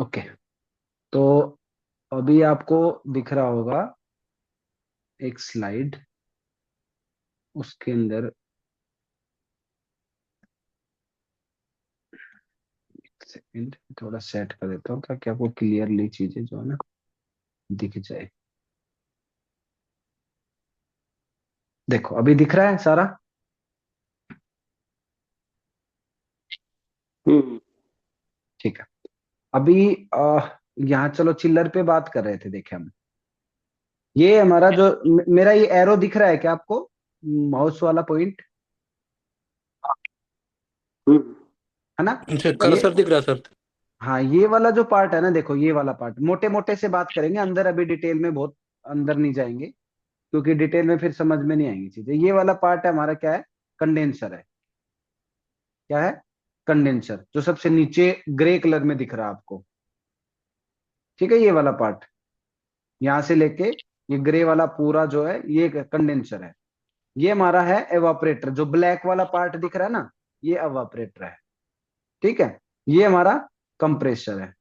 Okay. तो अभी आपको दिख रहा होगा एक स्लाइड, उसके अंदर सेकंड थोड़ा सेट कर देता हूँ ताकि आपको क्लियरली चीजें जो है ना दिख जाए। देखो अभी दिख रहा है सारा। हम्म। ठीक है। अभी यहाँ चलो चिल्लर पे बात कर रहे थे, देखे हम। ये हमारा जो मेरा ये एरो दिख रहा है क्या आपको, माउस वाला पॉइंट, हम्म। है ना? अच्छा, ये, कर्सर दिख रहा है सर। हाँ ये वाला जो पार्ट है ना, देखो ये वाला पार्ट मोटे मोटे से बात करेंगे, अंदर अभी डिटेल में बहुत अंदर नहीं जाएंगे, क्योंकि डिटेल में फिर समझ में नहीं आएंगी चीजें। ये वाला पार्ट है हमारा, क्या है? कंडेंसर है। क्या है? कंडेंसर, जो सबसे नीचे ग्रे कलर में दिख रहा है आपको। ठीक है, ये वाला पार्ट यहां से लेके ये ग्रे वाला पूरा जो है ये कंडेंसर है। ये हमारा है एवापरेटर, जो ब्लैक वाला पार्ट दिख रहा है ना, ये एवापरेटर है। ठीक है। ये हमारा कंप्रेसर है।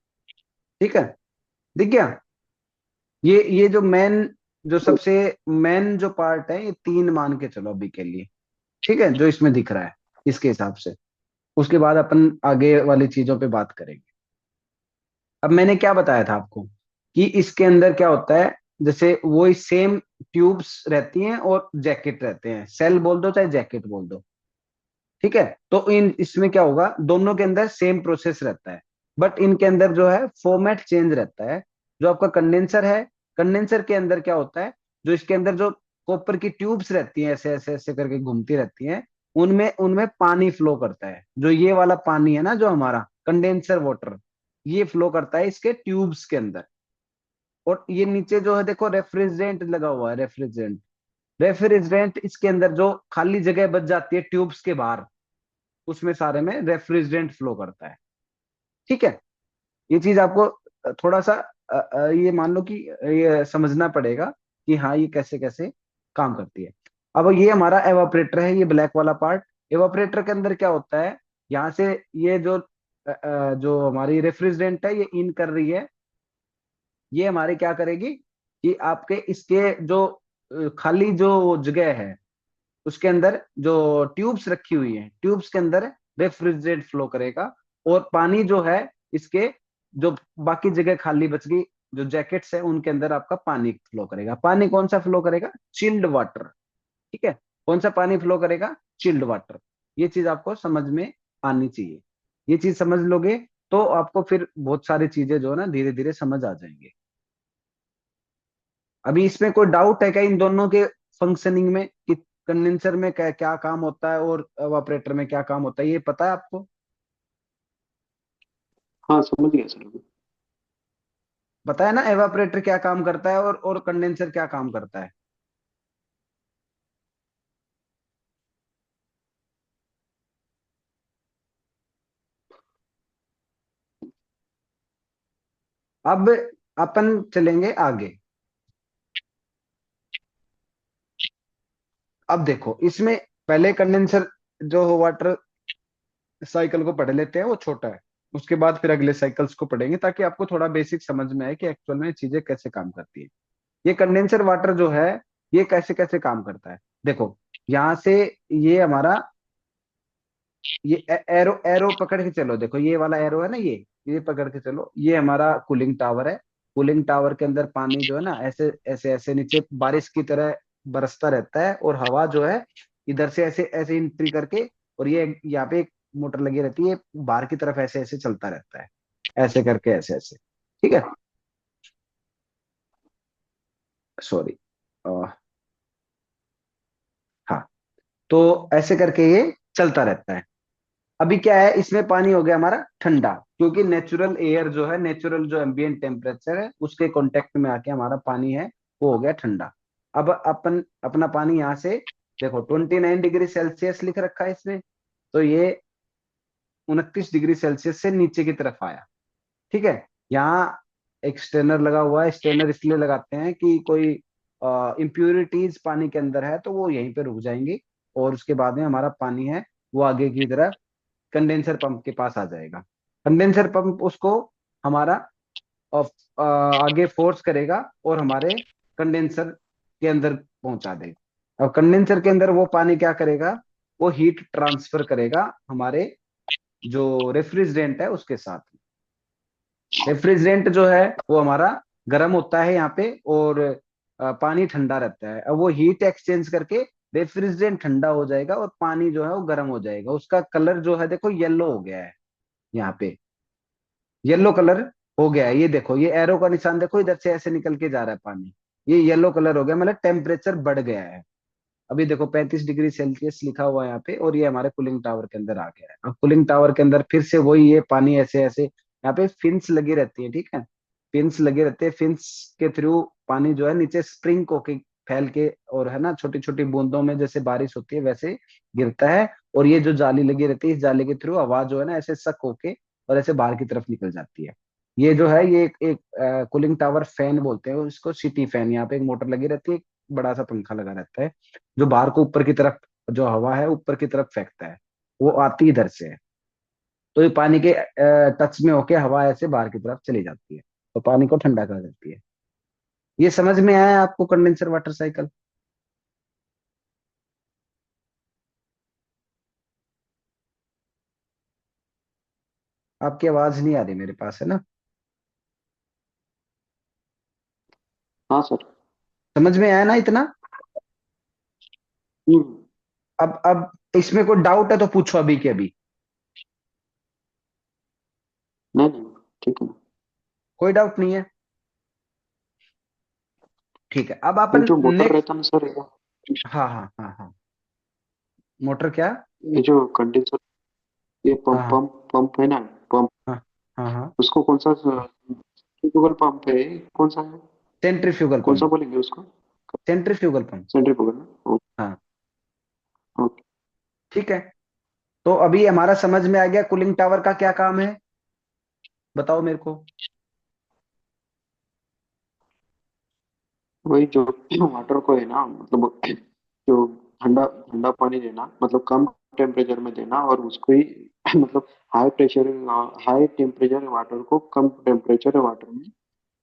ठीक है, दिख गया? ये जो मेन, जो सबसे मेन जो पार्ट है, ये तीन मान के चलो अभी के लिए। ठीक है, जो इसमें दिख रहा है इसके हिसाब से। उसके बाद अपन आगे वाली चीजों पे बात करेंगे। अब मैंने क्या बताया था आपको कि इसके अंदर क्या होता है, जैसे वो सेम ट्यूब्स रहती हैं और जैकेट रहते हैं, सेल बोल दो चाहे जैकेट बोल दो। ठीक है, तो इन इसमें क्या होगा, दोनों के अंदर सेम प्रोसेस रहता है, बट इनके अंदर जो है फॉर्मेट चेंज रहता है। जो आपका कंडेंसर है, कंडेंसर के अंदर क्या होता है, जो इसके अंदर जो कॉपर की ट्यूब्स रहती हैं, ऐसे ऐसे ऐसे करके घूमती रहती हैं, उनमें उनमें पानी फ्लो करता है। जो ये वाला पानी है ना, जो हमारा कंडेंसर वाटर, ये फ्लो करता है इसके ट्यूब्स के अंदर। और ये नीचे जो है देखो रेफ्रिजरेंट लगा हुआ है, रेफ्रिजरेंट। रेफ्रिजरेंट इसके अंदर जो खाली जगह बच जाती है ट्यूब्स के बाहर, उसमें सारे में रेफ्रिजरेंट फ्लो करता है। ठीक है, ये चीज आपको थोड़ा सा ये मान लो कि ये समझना पड़ेगा कि हाँ ये कैसे कैसे काम करती है। अब ये हमारा एवापरेटर है, ये ब्लैक वाला पार्ट। एवापरेटर के अंदर क्या होता है, यहाँ से ये जो जो हमारी रेफ्रिजरेंट है ये इन कर रही है, ये हमारी क्या करेगी कि आपके इसके जो खाली जो जगह है, उसके अंदर जो ट्यूब्स रखी हुई हैं, ट्यूब्स के अंदर रेफ्रिजरेट फ्लो करेगा। और पानी जो है इसके, जो बाकी जगह खाली बच गई, जो जैकेट्स है उनके अंदर आपका पानी फ्लो करेगा। पानी कौन सा फ्लो करेगा? Chilled water. ठीक है, कौन सा पानी फ्लो करेगा? Chilled water. ये चीज आपको समझ में आनी चाहिए। ये चीज समझ लोगे तो आपको फिर बहुत सारी चीजें जो है ना धीरे धीरे समझ आ जाएंगे। अभी इसमें कोई डाउट है क्या इन दोनों के फंक्शनिंग में, कि कंडेंसर में क्या क्या काम होता है और ऑपरेटर में क्या काम होता है, ये पता है आपको? हाँ, समझ गया सर। पता है ना एवापरेटर क्या काम करता है और कंडेंसर क्या काम करता है? अब अपन चलेंगे आगे। अब देखो इसमें पहले कंडेंसर जो वाटर साइकिल को पढ़ लेते हैं, वो छोटा है। उसके बाद फिर अगले साइकिल्स को पढ़ेंगे, ताकि आपको थोड़ा बेसिक समझ में आए कि एक्चुअल में चीजें कैसे काम करती है। ये कंडेंसर वाटर जो है, ये कैसे कैसे काम करता है, देखो। यहाँ से ये हमारा, ये एरो एरो पकड़ के चलो, देखो ये वाला एरो है ना, ये पकड़ के चलो, ये हमारा कूलिंग टावर है। कूलिंग टावर के अंदर पानी जो है ना ऐसे ऐसे ऐसे नीचे बारिश की तरह बरसता रहता है, और हवा जो है इधर से ऐसे ऐसे एंट्री करके, और ये यहाँ पे एक मोटर लगी रहती है, बाहर की तरफ ऐसे ऐसे चलता रहता है, ऐसे करके ऐसे ऐसे। ठीक है, सॉरी। हाँ, तो ऐसे करके ये चलता रहता है। अभी क्या है, इसमें पानी हो गया हमारा ठंडा, क्योंकि नेचुरल एयर जो है, नेचुरल जो एम्बियंट टेम्परेचर है, उसके कांटेक्ट में आके हमारा पानी है वो हो गया ठंडा। अब अपन अपना पानी यहाँ से, देखो 29 डिग्री सेल्सियस लिख रखा है इसमें, तो ये 29 डिग्री सेल्सियस से नीचे की तरफ आया। ठीक है, यहाँ एक स्टेनर लगा हुआ है। स्टेनर इसलिए लगाते हैं कि कोई इम्प्यूरिटीज पानी के अंदर है तो वो यहीं पे रुक जाएंगी, और उसके बाद में हमारा पानी है वो आगे की तरफ कंडेंसर पंप के पास आ जाएगा। कंडेंसर पंप उसको हमारा और आगे फोर्स करेगा और हमारे कंडेंसर के अंदर पहुंचा देगा। और कंडेंसर के अंदर वो पानी क्या करेगा, वो हीट ट्रांसफर करेगा हमारे जो रेफ्रिजरेंट है उसके साथ। रेफ्रिजरेंट जो है वो हमारा गर्म होता है यहाँ पे, और पानी ठंडा रहता है। अब वो हीट एक्सचेंज करके रेफ्रिजरेंट ठंडा हो जाएगा और पानी जो है वो गर्म हो जाएगा। उसका कलर जो है देखो येलो हो गया है, यहाँ पे येलो कलर हो गया है। ये देखो, ये एरो का निशान देखो, इधर से ऐसे निकल के जा रहा है पानी, ये येलो कलर हो गया, मतलब टेम्परेचर बढ़ गया है। अभी देखो 35 डिग्री सेल्सियस लिखा हुआ है यहाँ पे, और ये हमारे कूलिंग टावर के अंदर आ गया है। अब कूलिंग टावर के अंदर फिर से वही, ये पानी ऐसे ऐसे यहाँ पे फिन्स लगी रहती है, ठीक है, फिन्स लगे रहते हैं। फिन्स के थ्रू पानी जो है नीचे स्प्रिंग होके फैल के, और है ना, छोटी छोटी बूंदों में जैसे बारिश होती है वैसे गिरता है। और ये जो जाली लगी रहती है, इस जाली के थ्रू हवा जो है ना ऐसे सक होके और ऐसे बाहर की तरफ निकल जाती है। ये जो है ये एक कूलिंग टावर फैन बोलते हैं इसको, सिटी फैन। यहाँ पे एक मोटर लगी रहती है, एक बड़ा सा पंखा लगा रहता है, जो बाहर को ऊपर की तरफ, जो हवा है ऊपर की तरफ फेंकता है, वो आती इधर से है। तो ये पानी के टच में होके हवा ऐसे बाहर की तरफ चली जाती है, तो पानी को ठंडा कर देती है। ये समझ में आया आपको कंडेंसर वाटर साइकिल? आपकी आवाज नहीं आ रही मेरे पास, है ना? हाँ सर। समझ में आया ना इतना? हम्म। अब इसमें कोई डाउट है तो पूछो अभी के अभी। नहीं नहीं, ठीक है। कोई डाउट नहीं है? ठीक है, अब ये अपन जो मोटर नेक्स्ट। रहता है ना सर, हाँ हाँ हाँ हाँ। मोटर क्या? ये जो कंडेंसर, ये हाँ पंप हाँ पंप पंप है ना, पंप, हाँ हाँ हाँ। उसको कौन सा सेंट्रीफ्यूगल पंप है, कौन सा है, सेंट्रीफ्यूगल कौन सा पंप। बोलेंगे उसको? Centrifugal pump. सेंट्रीफ्यूगल ना, हाँ। ओके। ठीक है, तो अभी हमारा समझ में आ गया कूलिंग टावर का क्या काम है, बताओ मेरे को। वही जो वाटर को है ना, मतलब जो ठंडा ठंडा पानी देना, मतलब कम टेम्परेचर में देना, और उसको ही मतलब high pressure, high temperature water को कम टेम्परेचर वाटर में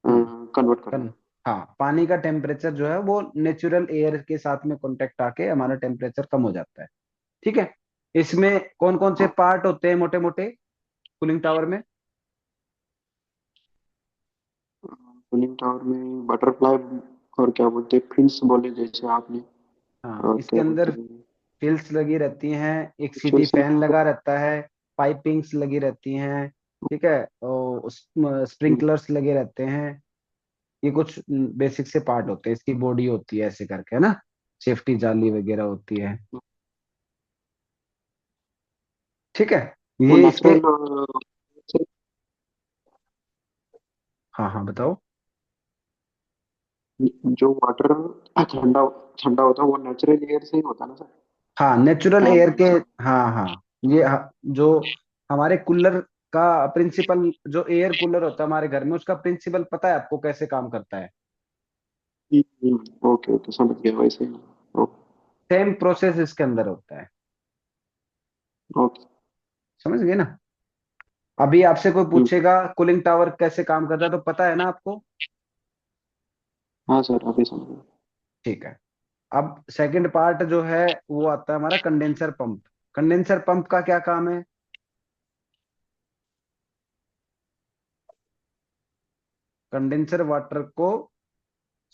हम्म। कन्वर्ट करना। कन हाँ, पानी का टेम्परेचर जो है वो नेचुरल एयर के साथ में कांटेक्ट आके हमारा टेम्परेचर कम हो जाता है। ठीक है, इसमें कौन कौन से पार्ट होते हैं मोटे मोटे कूलिंग टावर में? कूलिंग टावर में बटरफ्लाई, और क्या बोलते हैं, फिन्स बोले जैसे आपने, हाँ, और इसके क्या अंदर बोलते हैं, फिल्स लगी रहती हैं, एक एक्चुअल सीटी से फैन लगा रहता है, पाइपिंग्स लगी रहती हैं, ठीक है, और स्प्रिंकलर्स लगे रहते हैं। ये कुछ बेसिक से पार्ट होते हैं, इसकी बॉडी होती है ऐसे करके, है ना, सेफ्टी जाली वगैरह होती है। ठीक है, वो ये इसके। नेचुरल, हाँ हाँ बताओ। जो वाटर ठंडा ठंडा होता है वो नेचुरल एयर से ही होता है ना सर, हाँ, नेचुरल फैन एयर के। वैन से। हाँ हाँ, ये जो हमारे कूलर का प्रिंसिपल, जो एयर कूलर होता है हमारे घर में, उसका प्रिंसिपल पता है आपको कैसे काम करता है? ओके ओके, समझ गया, वैसे ही। सेम प्रोसेस इसके अंदर होता है। ओके। समझ गए ना? अभी आपसे कोई हम्म, पूछेगा कूलिंग टावर कैसे काम करता है तो पता है ना आपको? हाँ सर, अभी समझ गया। ठीक है, अब सेकंड पार्ट जो है वो आता है हमारा कंडेंसर पंप। कंडेंसर पंप का क्या काम है? कंडेंसर वाटर को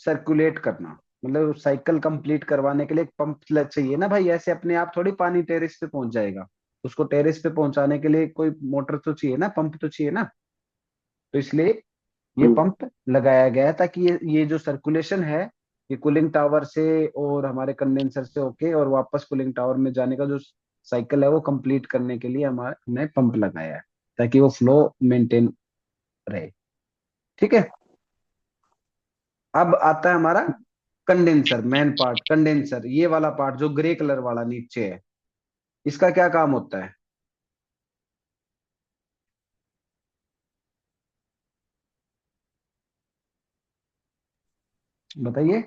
सर्कुलेट करना, मतलब साइकिल कंप्लीट करवाने के लिए एक पंप चाहिए ना भाई। ऐसे अपने आप थोड़ी पानी टेरेस पे पहुंच जाएगा, उसको टेरेस पे पहुंचाने के लिए कोई मोटर तो चाहिए ना, पंप तो चाहिए ना। तो इसलिए ये हम्म, पंप लगाया गया है, ताकि ये जो सर्कुलेशन है, ये कूलिंग टावर से और हमारे कंडेंसर से होके और वापस कूलिंग टावर में जाने का जो साइकिल है वो कंप्लीट करने के लिए हमारे हमने पंप लगाया है, ताकि वो फ्लो मेंटेन रहे। ठीक है, अब आता है हमारा कंडेंसर, मेन पार्ट कंडेंसर, ये वाला पार्ट जो ग्रे कलर वाला नीचे है, इसका क्या काम होता है? बताइए।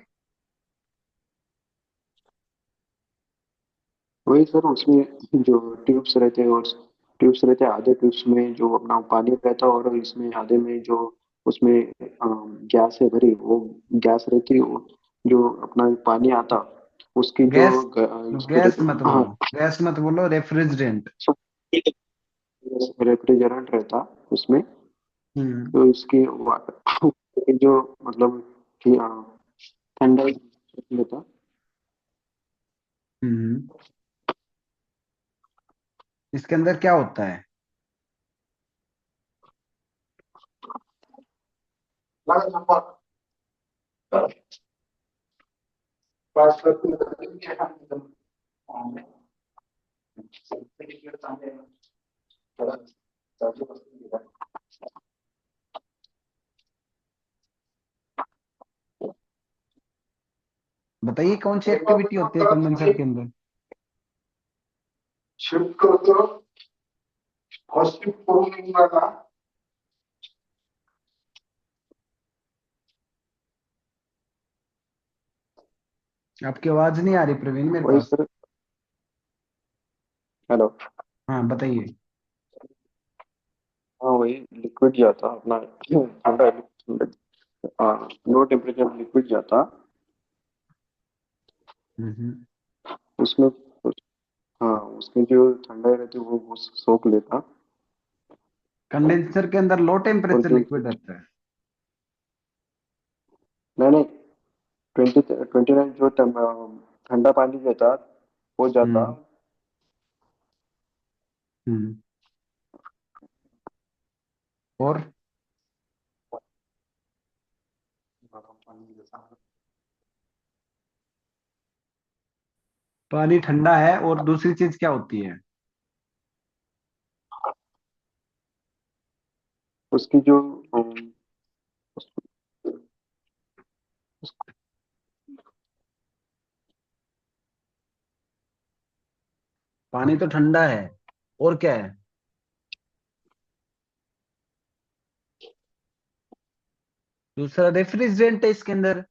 वही सर, उसमें जो ट्यूब्स रहते हैं, ट्यूब्स रहते हैं, आधे ट्यूब्स में जो अपना पानी रहता है और इसमें आधे में जो उसमें गैस है भरी, वो गैस रहती है, जो अपना पानी आता उसकी जो गैस, उसको गैस रहते मत हाँ, बोलो, गैस मत बोलो, रेफ्रिजरेंट। रेफ्रिजरेंट रहता उसमें। हम्म। तो इसकी जो मतलब कि ठंडा लेता। हम्म। इसके अंदर क्या होता है? बताइए कौन सी एक्टिविटी होती है कंडेंसर के अंदर? शिफ्ट करतो हॉस्पिटल करून नका। आपकी आवाज नहीं आ रही प्रवीण मेरे वही पास। सर। हेलो। हाँ बताइए। हाँ वही लिक्विड जाता अपना ठंडा, लो टेम्परेचर लिक्विड जाता हम्म। उसमें। हाँ उसमें जो ठंडा रहती है वो सोख लेता। कंडेंसर के अंदर लो और टेम्परेचर जो लिक्विड रहता है। नहीं नहीं, 29 जो ठंडा पानी रहता वो जाता। हम्म। हम्म। और पानी ठंडा है, और दूसरी चीज क्या होती है? उसकी जो उस, उस, पानी तो ठंडा है, और क्या है? दूसरा रेफ्रिजरेंट है इसके अंदर।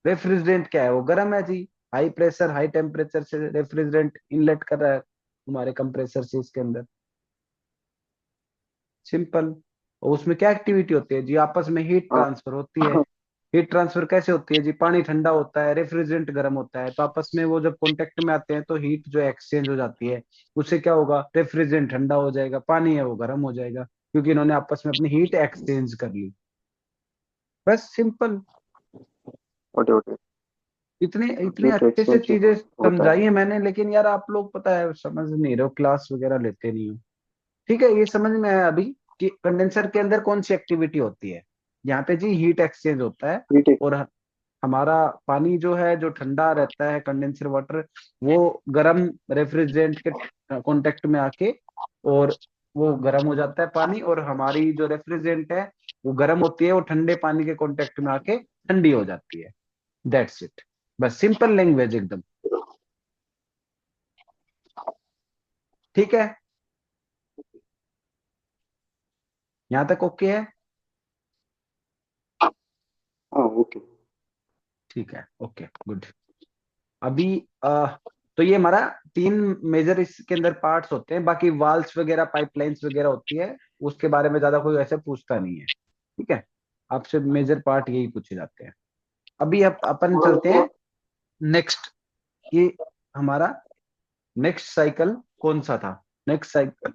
रेफ्रिजरेंट क्या है? वो गर्म है जी। हाई प्रेशर हाई टेम्परेचर से रेफ्रिजरेंट इनलेट कर रहा है तुम्हारे कंप्रेसर से इसके अंदर। सिंपल। और उसमें क्या एक्टिविटी होती है जी? आपस में हीट हाँ, ट्रांसफर होती है। हीट ट्रांसफर कैसे होती है जी? पानी ठंडा होता है, रेफ्रिजरेंट गर्म होता है, तो आपस में वो जब कांटेक्ट में आते हैं तो हीट जो एक्सचेंज हो जाती है। उससे क्या होगा? रेफ्रिजरेंट ठंडा हो जाएगा, पानी है वो गर्म हो जाएगा, क्योंकि इन्होंने आपस में अपनी हीट एक्सचेंज कर ली। बस सिंपल। Okay okay. इतने इतने हीट अच्छे से एक्सचेंज चीजें होता समझाई है मैंने, लेकिन यार आप लोग पता है समझ नहीं रहे हो, क्लास वगैरह लेते नहीं हो। ठीक है, ये समझ में आया अभी कि कंडेंसर के अंदर कौन सी एक्टिविटी होती है। यहाँ पे जी हीट एक्सचेंज होता है। है। हीट। और हमारा पानी जो है, जो ठंडा रहता है कंडेंसर वाटर, वो गर्म रेफ्रिजरेंट के कांटेक्ट में आके, और वो गर्म हो जाता है पानी, और हमारी जो रेफ्रिजरेंट है वो गर्म होती है, वो ठंडे पानी के कांटेक्ट में आके ठंडी हो जाती है। That's it. बस सिंपल लैंग्वेज एकदम। ठीक है, यहाँ तक ओके है? हाँ ओके। ठीक है, ओके गुड। अभी तो ये हमारा तीन मेजर इसके अंदर पार्ट्स होते हैं, बाकी वाल्व्स वगैरह पाइपलाइंस वगैरह होती है, उसके बारे में ज्यादा कोई ऐसे पूछता नहीं है। ठीक है, आपसे मेजर पार्ट यही पूछे जाते हैं। अभी अब अपन चलते हैं नेक्स्ट, कि हमारा नेक्स्ट साइकिल कौन सा था। नेक्स्ट साइकिल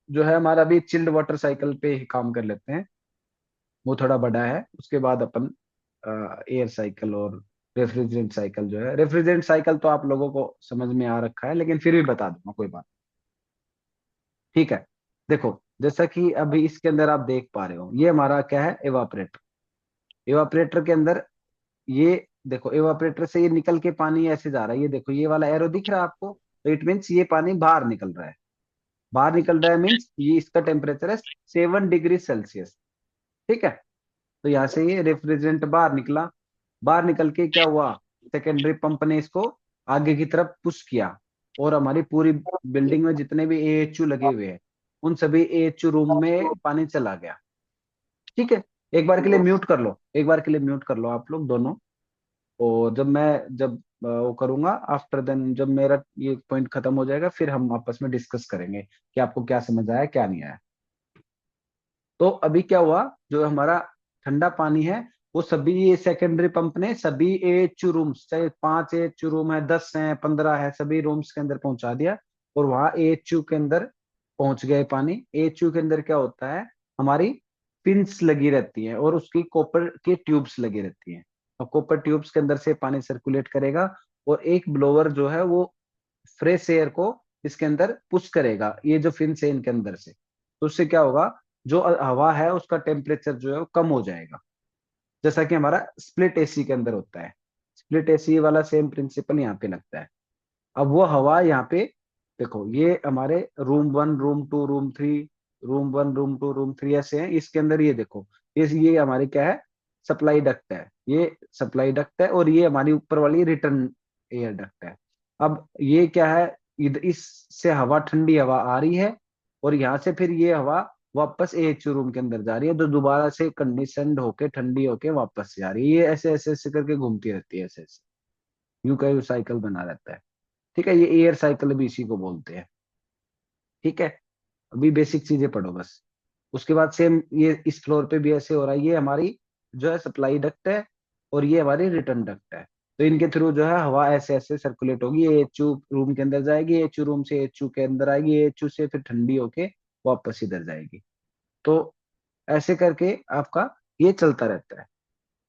जो है हमारा, अभी चिल्ड वाटर साइकिल पे ही काम कर लेते हैं, वो थोड़ा बड़ा है। उसके बाद अपन एयर साइकिल और रेफ्रिजरेंट साइकिल जो है, रेफ्रिजरेंट साइकिल तो आप लोगों को समझ में आ रखा है, लेकिन फिर भी बता दूंगा, कोई बात। ठीक है, देखो जैसा कि अभी इसके अंदर आप देख पा रहे हो, ये हमारा क्या है? एवापरेटर। एवापरेटर के अंदर ये देखो, एवापरेटर से ये निकल के पानी ऐसे जा रहा है, ये देखो ये वाला एरो दिख रहा है आपको, तो इट मीन्स ये पानी बाहर निकल रहा है। बाहर निकल रहा है मीन्स ये, इसका टेम्परेचर है 7 डिग्री सेल्सियस। ठीक है, तो यहाँ से ये रेफ्रिजरेंट बाहर निकला। बाहर निकल के क्या हुआ? सेकेंडरी पंप ने इसको आगे की तरफ पुश किया, और हमारी पूरी बिल्डिंग में जितने भी एएचयू लगे हुए हैं, उन सभी एएचयू रूम में पानी चला गया। ठीक है, एक बार के लिए म्यूट कर लो, एक बार के लिए म्यूट कर लो आप लोग दोनों। और जब वो करूंगा आफ्टर देन, जब मेरा ये पॉइंट खत्म हो जाएगा फिर हम आपस में डिस्कस करेंगे कि आपको क्या समझ आया क्या नहीं आया। तो अभी क्या हुआ, जो हमारा ठंडा पानी है वो सभी ये सेकेंडरी पंप ने सभी एएचयू रूम्स, चाहे 5 एएचयू रूम है, 10 है, 15 है, सभी रूम्स के अंदर पहुंचा दिया। और वहां एएचयू के अंदर पहुंच गए पानी। एएचयू के अंदर क्या होता है, हमारी पिंस लगी रहती हैं और उसकी कॉपर की ट्यूब्स लगी रहती हैं। और कॉपर ट्यूब्स के अंदर से पानी सर्कुलेट करेगा, और एक ब्लोअर जो है वो फ्रेश एयर को इसके अंदर पुश करेगा, ये जो फिन्स है इनके अंदर से। तो उससे क्या होगा, जो हवा है उसका टेम्परेचर जो है वो कम हो जाएगा, जैसा कि हमारा स्प्लिट एसी के अंदर होता है। स्प्लिट एसी वाला सेम प्रिंसिपल यहाँ पे लगता है। अब वो हवा यहाँ पे देखो, ये हमारे room 1 room 2 room 3, room 1 room 2 room 3 ऐसे हैं। इसके अंदर ये देखो, ये हमारी क्या है, सप्लाई डक्ट है। ये सप्लाई डक्ट है और ये हमारी ऊपर वाली रिटर्न एयर डक्ट है। अब ये क्या है, इससे हवा, ठंडी हवा आ रही है, और यहाँ से फिर ये हवा वापस एएचयू रूम के अंदर जा रही है, जो दोबारा से कंडीशनड होके ठंडी होके वापस जा रही है। ये ऐसे ऐसे ऐसे करके घूमती रहती है, ऐसे ऐसे यूं का यूं साइकिल बना रहता है। ठीक है, ये एयर साइकिल भी इसी को बोलते हैं। ठीक है, अभी बेसिक चीजें पढ़ो बस। उसके बाद सेम ये इस फ्लोर पे भी ऐसे हो रहा है। ये हमारी जो है सप्लाई डक्ट है, और ये हमारी रिटर्न डक्ट है। तो इनके थ्रू जो है हवा ऐसे ऐसे सर्कुलेट होगी, एएचयू रूम के अंदर जाएगी, एएचयू रूम से एएचयू के अंदर आएगी, एएचयू से फिर ठंडी होके वापस इधर जाएगी। तो ऐसे करके आपका ये चलता रहता है।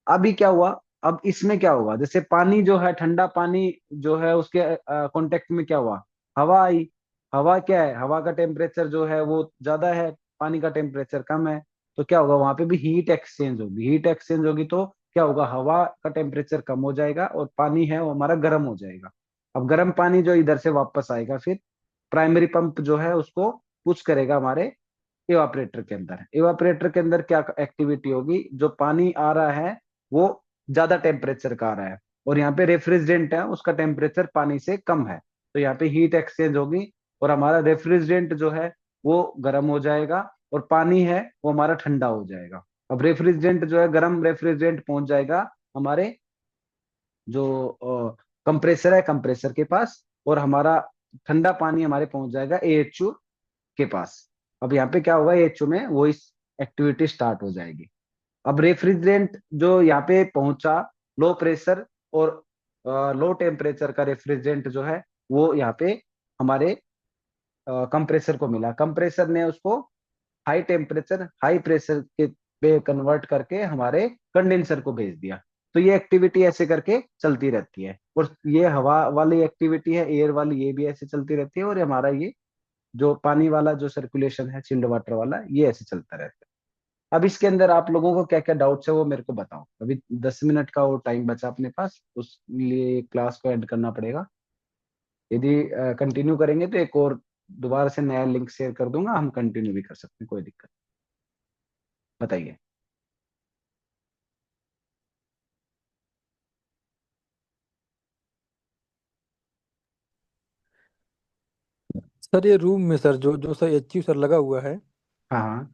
अभी क्या हुआ, अब इसमें क्या होगा, जैसे पानी जो है, ठंडा पानी जो है उसके कांटेक्ट में क्या हुआ, हवा आई। हवा क्या है, हवा का टेम्परेचर जो है वो ज्यादा है, पानी का टेम्परेचर कम है। तो क्या होगा, वहां पे भी हीट एक्सचेंज होगी। हीट एक्सचेंज होगी तो क्या होगा, हवा का टेम्परेचर कम हो जाएगा और पानी है वो हमारा गर्म हो जाएगा। अब गर्म पानी जो इधर से वापस आएगा, फिर प्राइमरी पंप जो है उसको पुश करेगा हमारे इवापरेटर के अंदर। इवापरेटर के अंदर क्या एक्टिविटी होगी, जो पानी आ रहा है वो ज्यादा टेम्परेचर का आ रहा है, और यहाँ पे रेफ्रिजरेंट है उसका टेम्परेचर पानी से कम है। तो यहाँ पे हीट एक्सचेंज होगी, और हमारा रेफ्रिजरेंट जो है वो गर्म हो जाएगा, और पानी है वो हमारा ठंडा हो जाएगा। अब रेफ्रिजरेंट जो है, गर्म रेफ्रिजरेंट पहुंच जाएगा हमारे जो कंप्रेसर है, कंप्रेसर के पास, और हमारा ठंडा पानी हमारे पहुंच जाएगा एएचयू के पास। अब यहाँ पे क्या होगा, एएचयू में वो इस एक्टिविटी स्टार्ट हो जाएगी। अब रेफ्रिजरेंट जो यहाँ पे पहुंचा, लो प्रेशर और लो टेम्परेचर का रेफ्रिजरेंट जो है वो यहाँ पे हमारे कंप्रेसर को मिला। कंप्रेसर ने उसको हाई टेम्परेचर हाई प्रेशर के पे कन्वर्ट करके हमारे कंडेंसर को भेज दिया। तो ये एक्टिविटी ऐसे करके चलती रहती है, और ये हवा वाली एक्टिविटी है, एयर वाली, ये भी ऐसे चलती रहती है, और हमारा ये जो पानी वाला जो सर्कुलेशन है, चिल्ड वाटर वाला, ये ऐसे चलता रहता है। अब इसके अंदर आप लोगों को क्या क्या डाउट्स है वो मेरे को बताओ। अभी 10 मिनट का वो टाइम बचा अपने पास, उस लिए क्लास को एंड करना पड़ेगा। यदि कंटिन्यू करेंगे तो एक और दोबारा से नया लिंक शेयर कर दूंगा, हम कंटिन्यू भी कर सकते हैं, कोई दिक्कत। बताइए। सर ये रूम में सर जो जो सर एचयू सर लगा हुआ है, हाँ हाँ।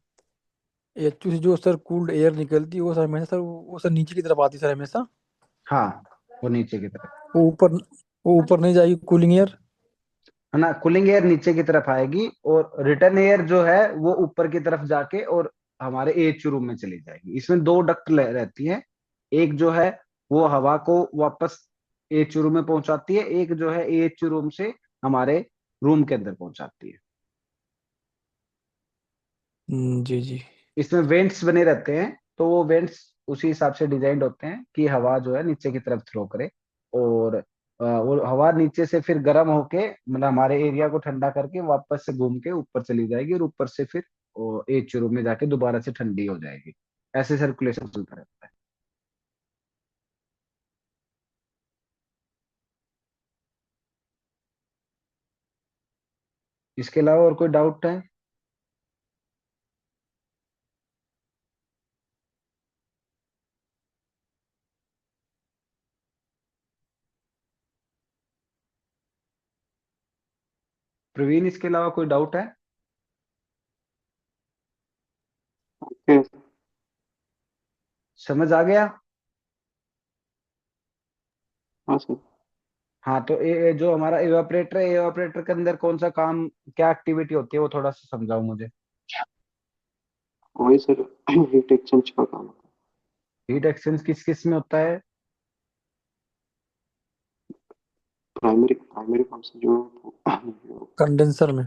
एचयू से जो सर कूल्ड एयर निकलती है वो सर हमेशा सर वो सर नीचे की तरफ आती है सर हमेशा। हाँ, वो नीचे की तरफ वो ऊपर नहीं जाएगी कूलिंग एयर। है ना, कूलिंग एयर नीचे की तरफ आएगी, और रिटर्न एयर जो है वो ऊपर की तरफ जाके और हमारे एएचयू रूम में चली जाएगी। इसमें दो डक्ट रहती हैं, एक जो है वो हवा को वापस एएचयू रूम में पहुंचाती है, एक जो है एएचयू रूम से हमारे रूम के अंदर पहुंचाती है। जी जी। इसमें वेंट्स बने रहते हैं, तो वो वेंट्स उसी हिसाब से डिजाइंड होते हैं कि हवा जो है नीचे की तरफ थ्रो करे, और वो हवा नीचे से फिर गर्म होके मतलब हमारे एरिया को ठंडा करके वापस से घूम के ऊपर चली जाएगी, और ऊपर से फिर एच रूम में जाके दोबारा से ठंडी हो जाएगी। ऐसे सर्कुलेशन चलता रहता है। इसके अलावा और कोई डाउट है? प्रवीण, इसके अलावा कोई डाउट है? ओके। समझ आ गया? हाँ सर। हाँ तो जो हमारा इवापोरेटर है, इवापोरेटर के अंदर कौन सा काम, क्या एक्टिविटी होती है वो थोड़ा सा समझाओ मुझे। वही सर हीट एक्सचेंज का काम होता हीट एक्सचेंज किस किस में होता है? है। प्राइमरी प्राइमरी पंप से जो कंडेंसर में।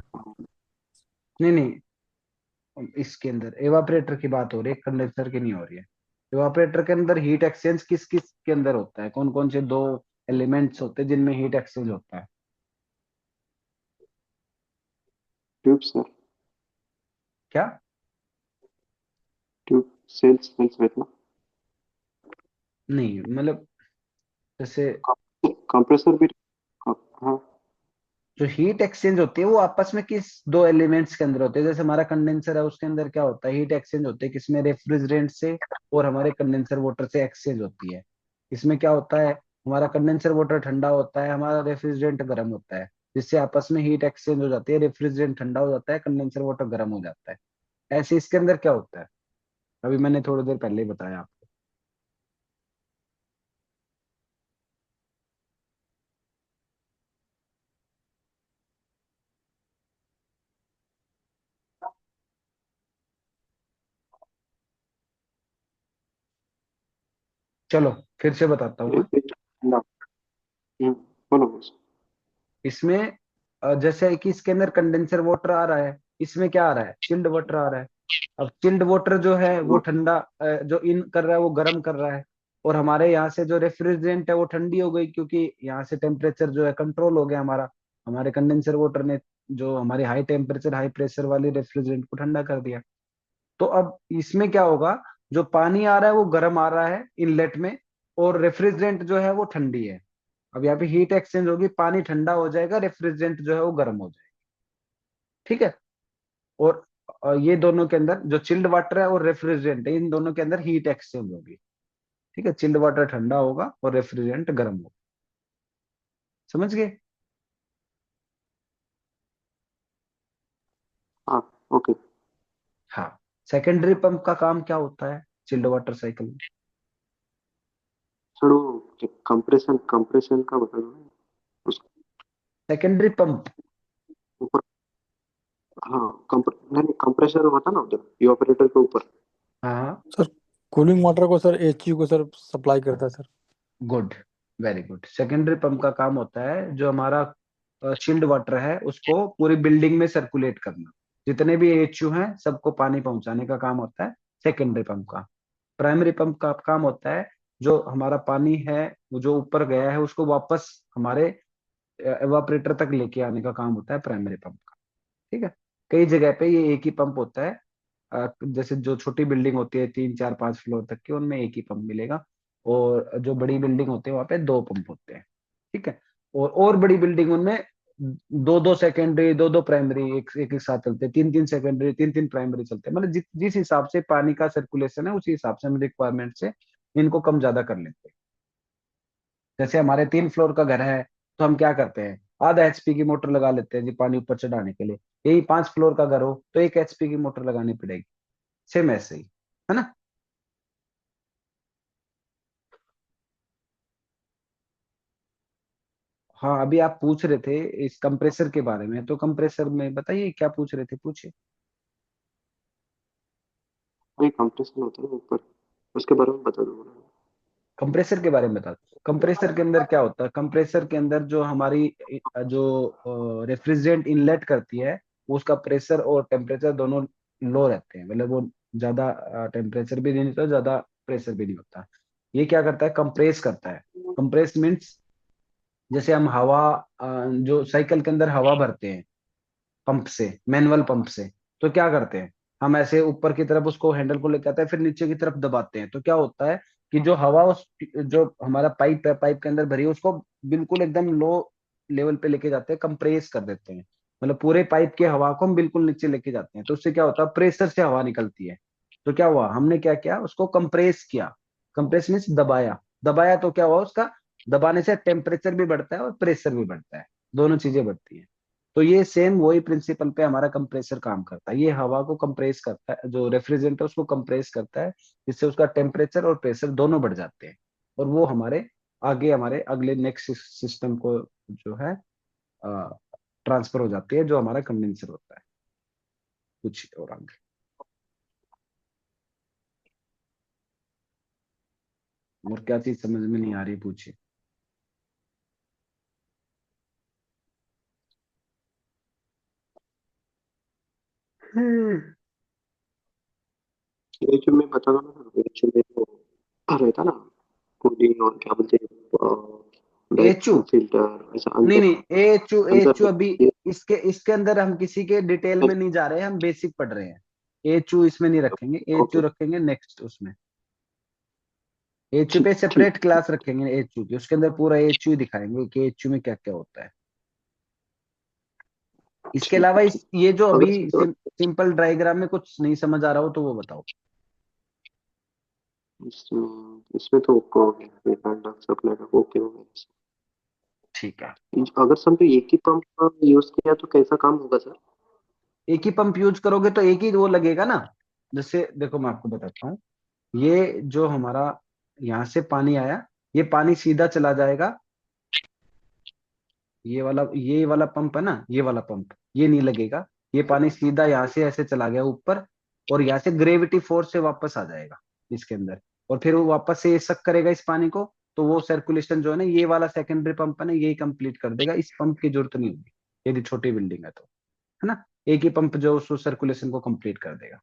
नहीं नहीं, इसके अंदर एवापरेटर की बात हो रही है, कंडेंसर की नहीं हो रही है। एवापरेटर के अंदर हीट एक्सचेंज किस किस के अंदर होता है, कौन कौन से दो एलिमेंट्स होते हैं जिनमें हीट एक्सचेंज होता है? ट्यूब सर, क्या? ट्यूब सेल्स सेल्स रहते ना। नहीं मतलब, जैसे कंप्रेसर भी। हाँ। जो हीट एक्सचेंज होती है वो आपस में किस दो एलिमेंट्स के अंदर होते हैं? जैसे हमारा कंडेंसर है, उसके अंदर क्या होता है, हीट एक्सचेंज होती है किसमें, रेफ्रिजरेंट से और हमारे कंडेंसर वाटर से एक्सचेंज होती है। इसमें क्या होता है, हमारा कंडेंसर वाटर ठंडा होता है, हमारा रेफ्रिजरेंट गर्म होता है, जिससे आपस में हीट एक्सचेंज हो जाती है, रेफ्रिजरेंट ठंडा हो जाता है, कंडेंसर वाटर गर्म हो जाता है। ऐसे इसके अंदर क्या होता है, अभी मैंने थोड़ी देर पहले ही बताया आपको। चलो फिर से बताता हूँ मैं। ठंडा। हम्म, बोलो बोलो सर। इसमें जैसे कि इसके अंदर कंडेंसर वाटर आ रहा है, इसमें क्या आ रहा है, चिल्ड वाटर आ रहा है। अब चिल्ड वाटर जो है वो ठंडा, जो इन कर रहा है वो गर्म कर रहा है। और हमारे यहाँ से जो रेफ्रिजरेंट है वो ठंडी हो गई, क्योंकि यहाँ से टेम्परेचर जो है कंट्रोल हो गया हमारा। हमारे कंडेंसर वाटर ने जो हमारी हाई टेम्परेचर हाई प्रेशर वाली रेफ्रिजरेंट को ठंडा कर दिया। तो अब इसमें क्या होगा, जो पानी आ रहा है वो गर्म आ रहा है इनलेट में, और रेफ्रिजरेंट जो है वो ठंडी है। अब यहाँ पे हीट एक्सचेंज होगी, पानी ठंडा हो जाएगा, रेफ्रिजरेंट जो है वो गर्म हो जाएगा। ठीक है। और ये दोनों के अंदर जो चिल्ड वाटर है और रेफ्रिजरेंट है, इन दोनों के अंदर हीट एक्सचेंज होगी। ठीक है, चिल्ड वाटर ठंडा होगा और रेफ्रिजरेंट गर्म होगा। समझ गए? हाँ। ओके। हाँ। सेकेंडरी पंप का काम क्या होता है चिल्ड वाटर साइकिल में? सर वो कंप्रेशन कंप्रेशन का बता दो ना। उसके सेकेंडरी पंप। ऊपर। हाँ। नहीं कंप्रेसर होता ना उधर इवापोरेटर के ऊपर। हाँ। सर कूलिंग वाटर को सर एचयू को सर सप्लाई करता है sir. Good, very good. Secondary pump का काम होता है जो हमारा चिल्ड वाटर है उसको पूरी बिल्डिंग में सर्कुलेट करना, जितने भी एचयू हैं सबको पानी पहुंचाने का काम होता है सेकेंडरी पंप का। प्राइमरी पंप का काम होता है जो हमारा पानी है वो जो ऊपर गया है उसको वापस हमारे एवापरेटर तक लेके आने का काम होता है प्राइमरी पंप का। ठीक है। कई जगह पे ये एक ही पंप होता है, जैसे जो छोटी बिल्डिंग होती है 3 4 5 फ्लोर तक की, उनमें एक ही पंप मिलेगा। और जो बड़ी बिल्डिंग होती है वहां पे दो पंप होते हैं। ठीक है। और बड़ी बिल्डिंग उनमें दो दो सेकेंडरी, दो दो प्राइमरी एक एक साथ चलते हैं, 3 3 सेकेंडरी, 3 3 प्राइमरी चलते हैं। मतलब जिस हिसाब से पानी का सर्कुलेशन है उसी हिसाब से हम रिक्वायरमेंट से इनको कम ज्यादा कर लेते हैं। जैसे हमारे 3 फ्लोर का घर है, तो हम क्या करते हैं, आधा एचपी की मोटर लगा लेते हैं जी पानी ऊपर चढ़ाने के लिए। यही 5 फ्लोर का घर हो तो 1 एचपी की मोटर लगानी पड़ेगी। सेम ऐसे ही, है ना? हाँ, अभी आप पूछ रहे थे इस कंप्रेसर के बारे में, तो कंप्रेसर में बताइए क्या पूछ रहे थे, पूछिए। वही कंप्रेशन होता है ना ऊपर। उसके बारे में बता दो। कंप्रेसर के बारे में बता दो। कंप्रेसर के अंदर क्या होता है, कंप्रेसर के अंदर जो हमारी जो रेफ्रिजरेंट इनलेट करती है, उसका प्रेशर और टेम्परेचर दोनों लो रहते हैं। मतलब वो ज्यादा टेम्परेचर भी नहीं होता, ज्यादा प्रेशर भी नहीं होता। ये क्या करता है, कंप्रेस करता है। कंप्रेस मीन्स जैसे हम हवा, जो साइकिल के अंदर हवा भरते हैं पंप से, मैनुअल पंप से, तो क्या करते हैं, हम ऐसे ऊपर की तरफ उसको हैंडल को लेके आते हैं, फिर नीचे की तरफ दबाते हैं, तो क्या होता है कि जो हवा उस जो हमारा पाइप है, पाइप के अंदर भरी है, उसको बिल्कुल एकदम लो लेवल पे लेके जाते हैं, कंप्रेस कर देते हैं। मतलब पूरे पाइप के हवा को हम बिल्कुल नीचे लेके जाते हैं, तो उससे क्या होता है, प्रेशर से हवा निकलती है। तो क्या हुआ, हमने क्या किया, उसको कंप्रेस किया। कंप्रेस मीन्स दबाया। दबाया तो क्या हुआ, उसका दबाने से टेम्परेचर भी बढ़ता है और प्रेशर भी बढ़ता है, दोनों चीजें बढ़ती हैं। तो ये सेम वही प्रिंसिपल पे हमारा कंप्रेसर काम करता है। ये हवा को कंप्रेस करता है, जो रेफ्रिजरेंट है उसको कंप्रेस करता है, जिससे उसका टेम्परेचर और प्रेशर दोनों बढ़ जाते हैं, और वो हमारे आगे हमारे अगले नेक्स्ट सिस्टम को जो है ट्रांसफर हो जाती है, जो हमारा कंडेंसर होता है। कुछ और आगे और क्या चीज समझ में नहीं आ रही, पूछिए। ये जो मैं बता रहा हूँ ना, ये जो मेरे को रहता ना कूलिंग और क्या बोलते हैं एचू, डायरेक्ट फिल्टर ऐसा नहीं अंदर नहीं, एचू एचू अंदर अभी इसके अंदर हम किसी के डिटेल में नहीं जा रहे हैं, हम बेसिक पढ़ रहे हैं। एचू इसमें नहीं रखेंगे, एचू ओके रखेंगे नेक्स्ट उसमें। एचयू ठीक पे ठीक सेपरेट क्लास रखेंगे एचयू की, उसके अंदर पूरा एचयू दिखाएंगे कि एचयू में क्या क्या होता है। इसके ठीक अलावा ठीक। ये जो अगर अभी सिंपल डायग्राम में कुछ नहीं समझ आ रहा हो तो वो बताओ। इसमें इसमें तो ओके हो गया, सप्लाई का ओके हो गया। ठीक है। अगर समझो एक ही पंप का यूज किया तो कैसा काम होगा सर? एक ही पंप यूज करोगे तो एक ही वो लगेगा ना। जैसे देखो मैं आपको बताता हूँ, ये जो हमारा यहाँ से पानी आया, ये पानी सीधा चला जाएगा। ये वाला पंप है ना, ये वाला पंप ये नहीं लगेगा। ये पानी सीधा यहाँ से ऐसे चला गया ऊपर, और यहाँ से ग्रेविटी फोर्स से वापस आ जाएगा इसके अंदर, और फिर वो वापस से सक करेगा इस पानी को। तो वो सर्कुलेशन जो है ना, ये वाला सेकेंडरी पंप है ना, यही कंप्लीट कर देगा। इस पंप की जरूरत नहीं होगी यदि छोटी बिल्डिंग है तो, है ना। एक ही पंप जो उस सर्कुलेशन को कंप्लीट कर देगा।